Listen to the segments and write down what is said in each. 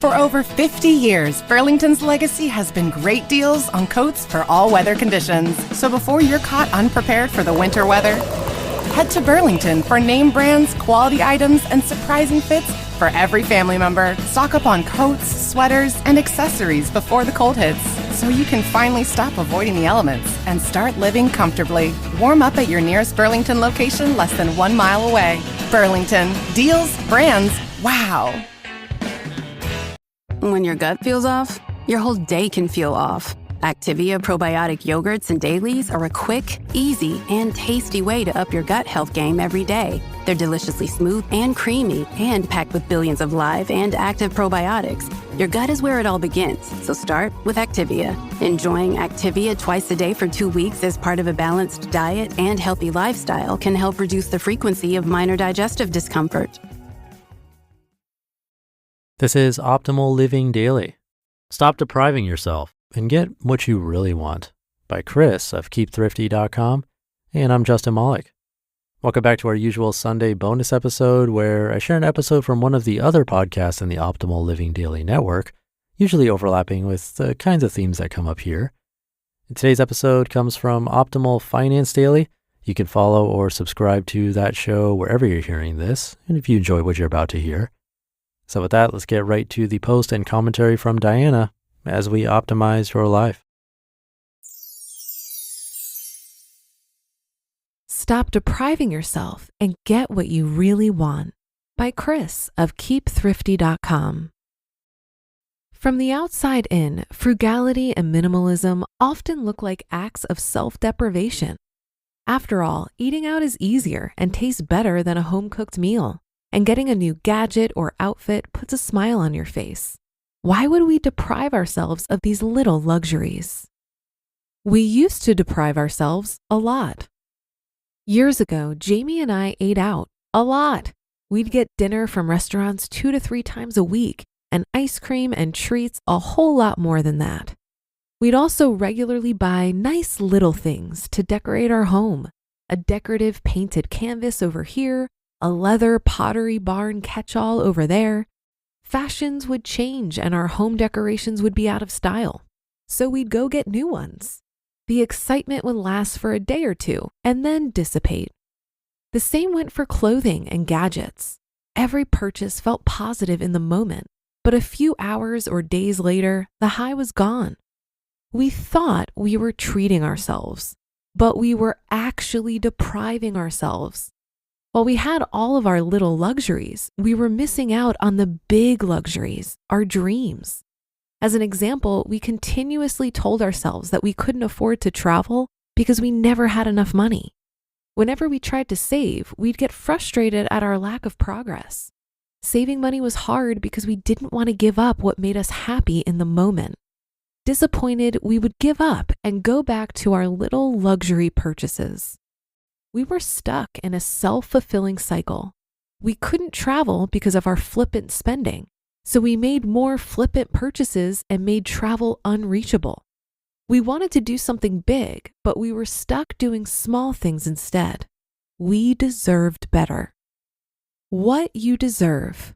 For over 50 years, Burlington's legacy has been great deals on coats for all weather conditions. So before you're caught unprepared for the winter weather, head to Burlington for name brands, quality items, and surprising fits for every family member. Stock up on coats, sweaters, and accessories before the cold hits, so you can finally stop avoiding the elements and start living comfortably. Warm up at your nearest Burlington location less than 1 mile away. Burlington. Deals, brands, wow. When your gut feels off, your whole day can feel off. Activia probiotic yogurts and dailies are a quick, easy, and tasty way to up your gut health game every day. They're deliciously smooth and creamy and packed with billions of live and active probiotics. Your gut is where it all begins, so start with Activia. Enjoying Activia twice a day for 2 weeks as part of a balanced diet and healthy lifestyle can help reduce the frequency of minor digestive discomfort. This is Optimal Living Daily. Stop depriving yourself and get what you really want, by Chris of keepthrifty.com. And I'm Justin Malik. Welcome back to our usual Sunday bonus episode where I share an episode from one of the other podcasts in the Optimal Living Daily network, usually overlapping with the kinds of themes that come up here. And today's episode comes from Optimal Finance Daily. You can follow or subscribe to that show wherever you're hearing this, and if you enjoy what you're about to hear. So with that, let's get right to the post and commentary from Diana as we optimize your life. Stop depriving yourself and get what you really want, by Chris of keepthrifty.com. From the outside in, frugality and minimalism often look like acts of self-deprivation. After all, eating out is easier and tastes better than a home-cooked meal, and getting a new gadget or outfit puts a smile on your face. Why would we deprive ourselves of these little luxuries? We used to deprive ourselves a lot. Years ago, Jaime and I ate out a lot. We'd get dinner from restaurants 2 to 3 times a week, and ice cream and treats a whole lot more than that. We'd also regularly buy nice little things to decorate our home. A decorative painted canvas over here, a leather Pottery Barn catch-all over there. Fashions would change and our home decorations would be out of style, so we'd go get new ones. The excitement would last for a day or two and then dissipate. The same went for clothing and gadgets. Every purchase felt positive in the moment, but a few hours or days later, the high was gone. We thought we were treating ourselves, but we were actually depriving ourselves. While we had all of our little luxuries, we were missing out on the big luxuries, our dreams. As an example, we continuously told ourselves that we couldn't afford to travel because we never had enough money. Whenever we tried to save, we'd get frustrated at our lack of progress. Saving money was hard because we didn't want to give up what made us happy in the moment. Disappointed, we would give up and go back to our little luxury purchases. We were stuck in a self-fulfilling cycle. We couldn't travel because of our flippant spending, so we made more flippant purchases and made travel unreachable. We wanted to do something big, but we were stuck doing small things instead. We deserved better. What you deserve.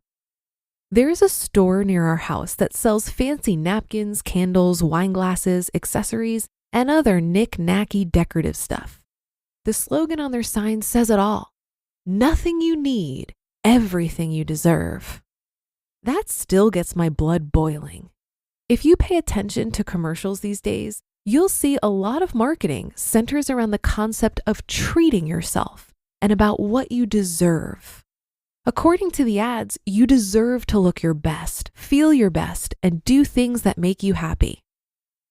There is a store near our house that sells fancy napkins, candles, wine glasses, accessories, and other knick-knacky decorative stuff. The slogan on their sign says it all. Nothing you need, everything you deserve. That still gets my blood boiling. If you pay attention to commercials these days, you'll see a lot of marketing centers around the concept of treating yourself and about what you deserve. According to the ads, you deserve to look your best, feel your best, and do things that make you happy.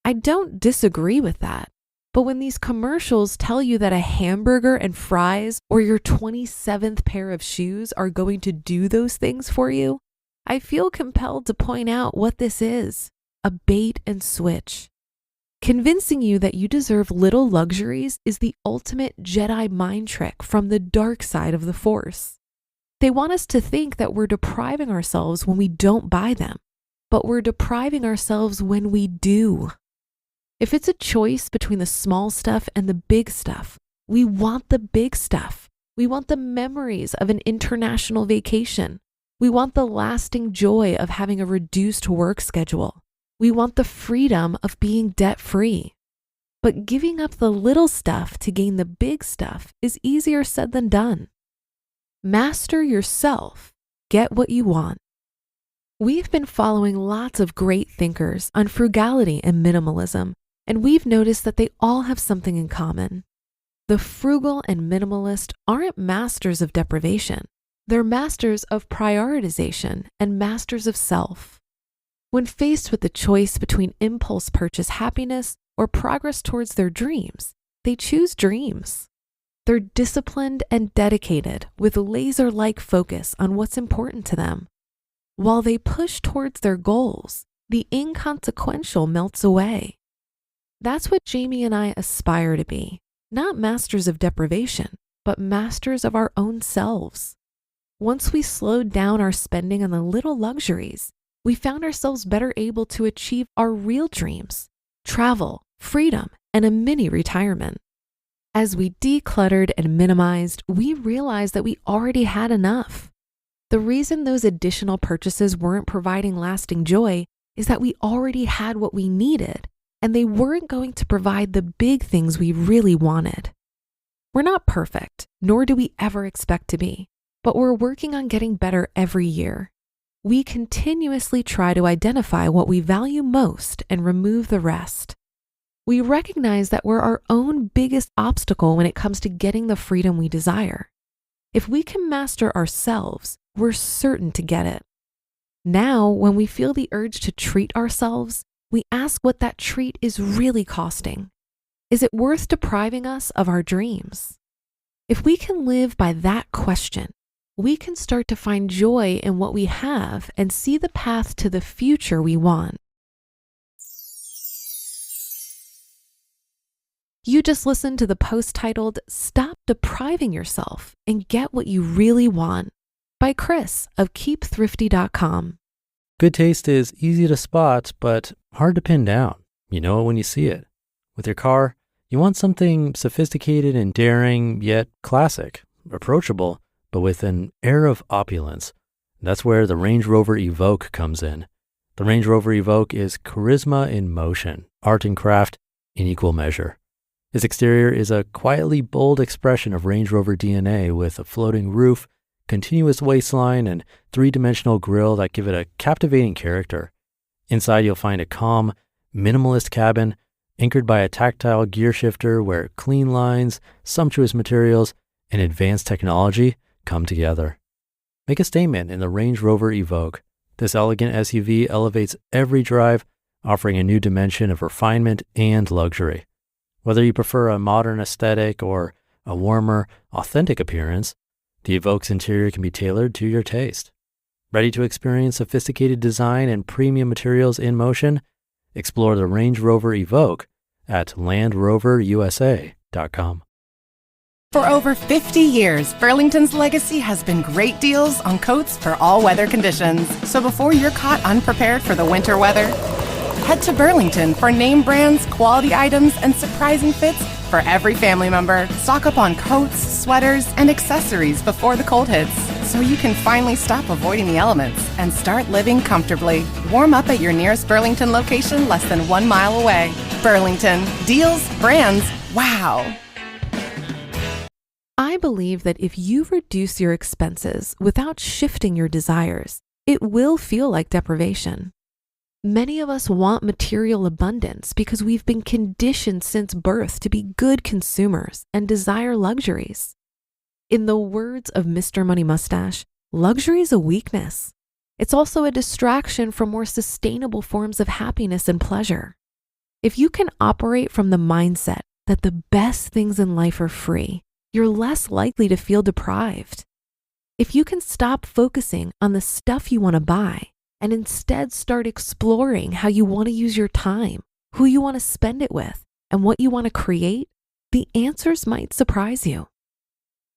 I don't disagree with that. But when these commercials tell you that a hamburger and fries or your 27th pair of shoes are going to do those things for you, I feel compelled to point out what this is, a bait and switch. Convincing you that you deserve little luxuries is the ultimate Jedi mind trick from the dark side of the Force. They want us to think that we're depriving ourselves when we don't buy them, but we're depriving ourselves when we do. If it's a choice between the small stuff and the big stuff, we want the big stuff. We want the memories of an international vacation, We want the lasting joy of having a reduced work schedule. We want the freedom of being debt-free. But giving up the little stuff to gain the big stuff is easier said than done. Master yourself. Get what you want. We've been following lots of great thinkers on frugality and minimalism, and we've noticed that they all have something in common. The frugal and minimalist aren't masters of deprivation. They're masters of prioritization and masters of self. When faced with the choice between impulse purchase happiness or progress towards their dreams, they choose dreams. They're disciplined and dedicated with laser-like focus on what's important to them. While they push towards their goals, the inconsequential melts away. That's what Jaime and I aspire to be, not masters of deprivation, but masters of our own selves. Once we slowed down our spending on the little luxuries, we found ourselves better able to achieve our real dreams, travel, freedom, and a mini retirement. As we decluttered and minimized, we realized that we already had enough. The reason those additional purchases weren't providing lasting joy is that we already had what we needed, and they weren't going to provide the big things we really wanted. We're not perfect, nor do we ever expect to be, but we're working on getting better every year. We continuously try to identify what we value most and remove the rest. We recognize that we're our own biggest obstacle when it comes to getting the freedom we desire. If we can master ourselves, we're certain to get it. Now, when we feel the urge to treat ourselves, we ask what that treat is really costing. Is it worth depriving us of our dreams? If we can live by that question, we can start to find joy in what we have and see the path to the future we want. You just listened to the post titled, "Stop Depriving Yourself and Get What You Really Want" by Chris of keepthrifty.com. Good taste is easy to spot, but hard to pin down. You know it when you see it. With your car, you want something sophisticated and daring, yet classic, approachable, but with an air of opulence. That's where the Range Rover Evoque comes in. The Range Rover Evoque is charisma in motion, art and craft in equal measure. Its exterior is a quietly bold expression of Range Rover DNA with a floating roof, continuous waistline, and three-dimensional grille that give it a captivating character. Inside, you'll find a calm, minimalist cabin anchored by a tactile gear shifter where clean lines, sumptuous materials, and advanced technology come together. Make a statement in the Range Rover Evoque. This elegant SUV elevates every drive, offering a new dimension of refinement and luxury. Whether you prefer a modern aesthetic or a warmer, authentic appearance, the Evoque's interior can be tailored to your taste. Ready to experience sophisticated design and premium materials in motion? Explore the Range Rover Evoque at LandRoverUSA.com. For over 50 years, Burlington's legacy has been great deals on coats for all weather conditions. So before you're caught unprepared for the winter weather, head to Burlington for name brands, quality items, and surprising fits for every family member. Stock up on coats, sweaters, and accessories before the cold hits, so you can finally stop avoiding the elements and start living comfortably. Warm up at your nearest Burlington location less than 1 mile away. Burlington. Deals, brands, wow. I believe that if you reduce your expenses without shifting your desires, it will feel like deprivation. Many of us want material abundance because we've been conditioned since birth to be good consumers and desire luxuries. In the words of Mr. Money Mustache, luxury is a weakness. It's also a distraction from more sustainable forms of happiness and pleasure. If you can operate from the mindset that the best things in life are free, you're less likely to feel deprived. If you can stop focusing on the stuff you want to buy and instead start exploring how you want to use your time, who you want to spend it with, and what you want to create, the answers might surprise you.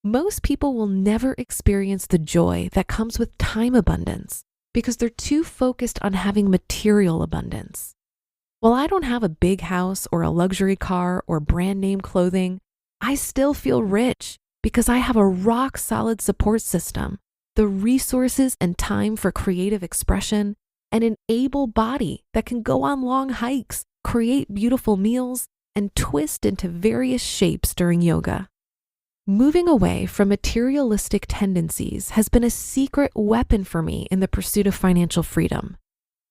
Most people will never experience the joy that comes with time abundance because they're too focused on having material abundance. While I don't have a big house or a luxury car or brand name clothing, I still feel rich because I have a rock solid support system the resources and time for creative expression, and an able body that can go on long hikes, create beautiful meals, and twist into various shapes during yoga. Moving away from materialistic tendencies has been a secret weapon for me in the pursuit of financial freedom.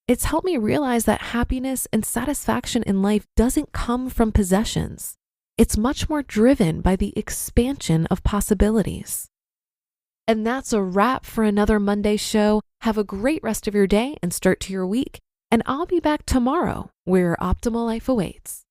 It's helped me realize that happiness and satisfaction in life doesn't come from possessions. It's much more driven by the expansion of possibilities. And that's a wrap for another Monday show. Have a great rest of your day and start to your week. And I'll be back tomorrow where your optimal life awaits.